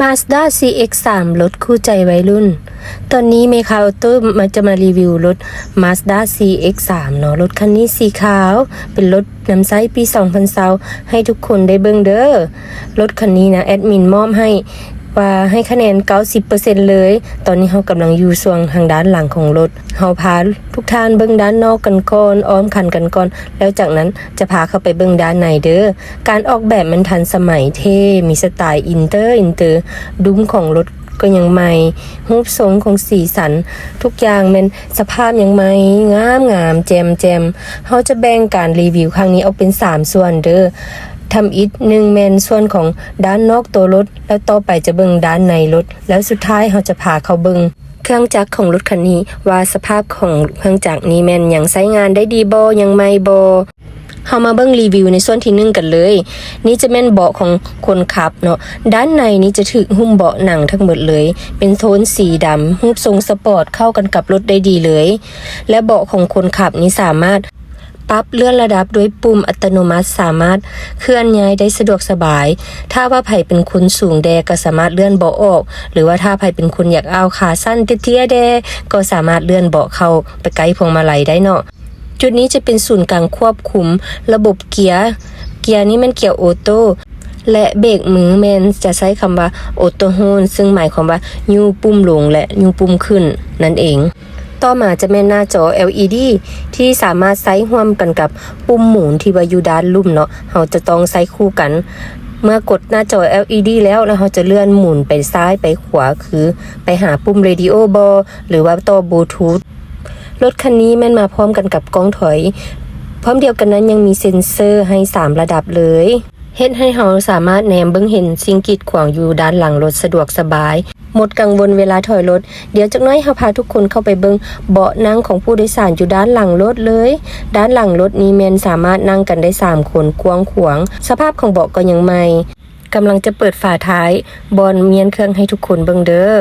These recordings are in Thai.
Mazda CX-3 รถคู่ใจวัยรุ่นตอนนี้เมคาออโต้จะมารีวิวรถ Mazda CX-3 เนาะรถคันนี้สีขาวเป็นรถน้ำใสปี2020ให้ทุกคนได้เบิ่งเด้อรถคันนี้นะแอดมินมอบให้คะแนน 90% เลยตอนนี้เรากำลังอยู่ส่วนทางด้านหลังของรถเราพาทุกท่านเบิ่งด้านนอกกันก่อนอ้อมคันกันก่อนแล้วจากนั้นจะพาเข้าไปเบิ่งด้านในเด้อการออกแบบมันทันสมัยเท่มีสไตล์อินเตอร์ดุ้มของรถก็ยังใหม่รูปทรงของสีสันทุกอย่างมันสภาพยังใหม่งามแจ่มเราจะแบ่งการรีวิวครั้งนี้เอาเป็น3ส่วนเด้อทำอีก1แมนส่วนของด้านนอกตัวรถแล้วต่อไปจะเบิ่งด้านในรถแล้วสุดท้ายเราจะพาเขาเบิ่งเครื่องจักรของรถคันนี้ว่าสภาพของเครื่องจักรนี้แม่นยังใช้งานได้ดีบ่ยังไม่บ่เฮามาเบิ่งรีวิวในส่วนที่1กันเลยนี่จะแม่นเบาะของคนขับเนาะด้านในนี้จะถูกหุ้มเบาะหนังทั้งหมดเลยเป็นโทนสีดำรูปทรงสปอร์ตเข้ากันกับรถได้ดีเลยและเบาะของคนขับนี้สามารถปรับเลื่อนระดับด้วยปุ่มอัตโนมัติสามารถเคลื่อนย้ายได้สะดวกสบายถ้าว่าไผเป็นคนสูงแดก็สามารถเลื่อนเบาะออกหรือว่าถ้าไผเป็นคนอยากเอาขาสั้นเตี้ยๆแดก็สามารถเลื่อนเบาะเข้าไปใกล้พวงมาลัยได้เนาะจุดนี้จะเป็นศูนย์กลางควบคุมระบบเกียร์นี้มันเกียร์ออโต้และเบรกมือแมนจะใช้คำว่าออโต้โฮลซึ่งหมายความว่ายูปุ่มลงและยูปุ่มขึ้นนั่นเองต่อมาจะแม่นหน้าจอ LED ที่สามารถใช้ร่วมกันกับปุ่มหมุนที่ว่าอยู่ด้านลุ่มเนาะเราจะต้องใช้คู่กันเมื่อกดหน้าจอ LED แล้วเราจะเลื่อนหมุนไปซ้ายไปขวาคือไปหาปุ่ม Radio Ball หรือว่าต่อบลูทูธรถคันนี้แม่นมาพร้อมกันกับกล้องถอยพร้อมเดียวกันนั้นยังมีเซ็นเซอร์ให้3ระดับเลยเฮ็ดให้เราสามารถแนมเบิ่งเห็นสิ่งกีดขวางอยู่ด้านหลังรถสะดวกสบายหมดกังวลเวลาถอยรถเดี๋ยวจักหน่อยเราพาทุกคนเข้าไปเบิ่งเบาะนั่งของผู้โดยสารอยู่ด้านหลังรถเลยด้านหลังรถนี้แม่นสามารถนั่งกันได้3คนกว้างขวางสภาพของเบาะก็ยังใหม่กำลังจะเปิดฝาท้ายบอนเมียนเครื่องให้ทุกคนเบิ่งเด้อ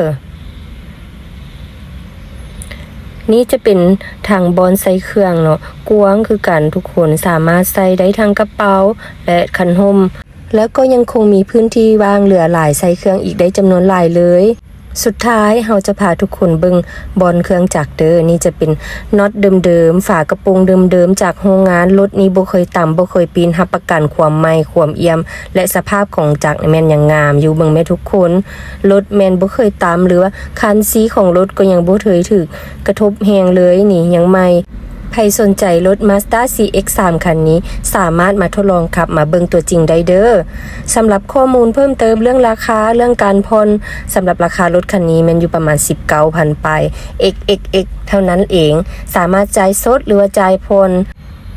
นี่จะเป็นทางบอนใส่เครื่องเนาะกว้างคือกันทุกคนสามารถใส่ได้ทั้งกระเป๋าและคันห่มแล้วก็ยังคงมีพื้นที่ว่างเหลือหลายใส่เครื่องอีกได้จำนวนหลายเลยสุดท้ายเราจะพาทุกคนเบิ่งบอนเครื่องจักรเด้อนี่จะเป็นน็อตเดิมๆฝากระโปรงเดิมๆจากโรงงานรถนี้บ่เคยต่ำบ่เคยปีนรับประกันความใหม่ความเอี่ยมและสภาพของจักรแม่นยังงามอยู่เบิ่งแม่ทุกคนรถแม่นบ่เคยต่ำหรือว่าคันสีของรถก็ยังบ่เคยถูกกระทบแฮงเลยนี่ยังใหม่ใครสนใจรถ Mazda CX-3 คันนี้สามารถมาทดลองขับมาเบิ่งตัวจริงได้เด้อสำหรับข้อมูลเพิ่มเติมเรื่องราคาเรื่องการผ่อนสำหรับราคารถคันนี้มันอยู่ประมาณ 19,000 ไป XXX เท่านั้นเองสามารถจ่ายสดหรือว่าจ่ายผ่อน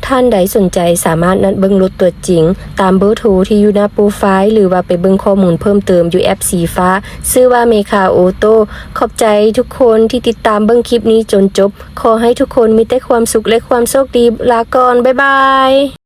ท่านใดสนใจสามารถนัดเบิ่งรถตัวจริงตามเบอร์โทรที่อยู่หน้าโปรไฟล์หรือว่าไปเบิ่งข้อมูลเพิ่มเติมอยู่แอปสีฟ้าชื่อว่าเมคาออโต้ขอบใจทุกคนที่ติดตามเบิ่งคลิปนี้จนจบขอให้ทุกคนมีแต่ความสุขและความโชคดีลาก่อนบ๊ายบาย